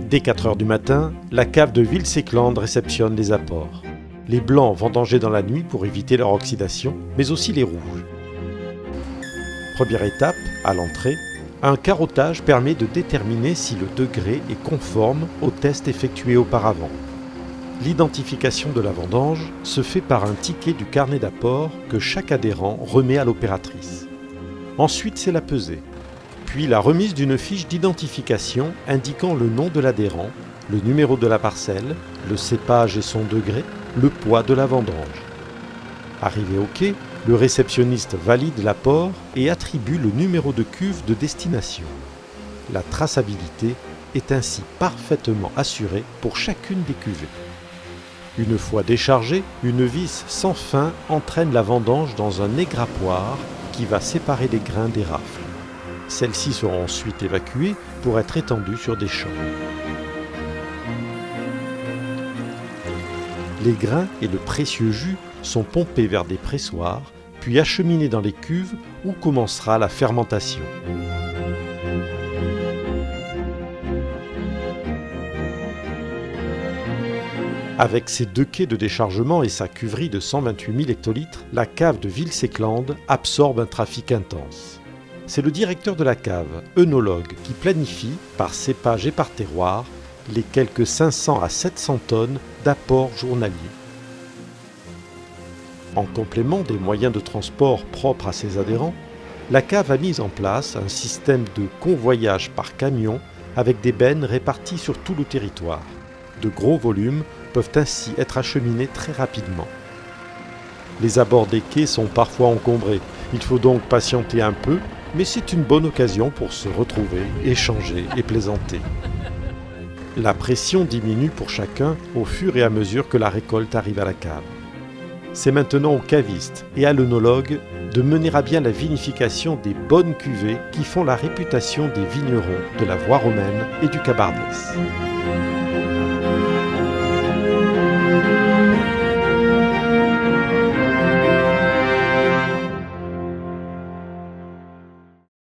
Dès 4 heures du matin, la cave de Villeséclande réceptionne les apports. Les blancs vendangés dans la nuit pour éviter leur oxydation, mais aussi les rouges. Première étape, à l'entrée, un carottage permet de déterminer si le degré est conforme au test effectué auparavant. L'identification de la vendange se fait par un ticket du carnet d'apport que chaque adhérent remet à l'opératrice. Ensuite, c'est la pesée, puis la remise d'une fiche d'identification indiquant le nom de l'adhérent, le numéro de la parcelle, le cépage et son degré, le poids de la vendange. Arrivé au quai, le réceptionniste valide l'apport et attribue le numéro de cuve de destination. La traçabilité est ainsi parfaitement assurée pour chacune des cuvées. Une fois déchargée, une vis sans fin entraîne la vendange dans un égrappoir qui va séparer les grains des rafles. Celles-ci seront ensuite évacuées pour être étendues sur des champs. Les grains et le précieux jus sont pompés vers des pressoirs, puis acheminés dans les cuves où commencera la fermentation. Avec ses 2 quais de déchargement et sa cuverie de 128 000 hectolitres, la cave de Villeséclande absorbe un trafic intense. C'est le directeur de la cave, œnologue, qui planifie, par cépage et par terroir, les quelques 500 à 700 tonnes d'apport journalier. En complément des moyens de transport propres à ses adhérents, la cave a mis en place un système de convoyage par camion avec des bennes réparties sur tout le territoire. De gros volumes peuvent ainsi être acheminés très rapidement. Les abords des quais sont parfois encombrés. Il faut donc patienter un peu, mais c'est une bonne occasion pour se retrouver, échanger et plaisanter. La pression diminue pour chacun au fur et à mesure que la récolte arrive à la cave. C'est maintenant au caviste et à l'œnologue de mener à bien la vinification des bonnes cuvées qui font la réputation des vignerons de la voie romaine et du Cabardès.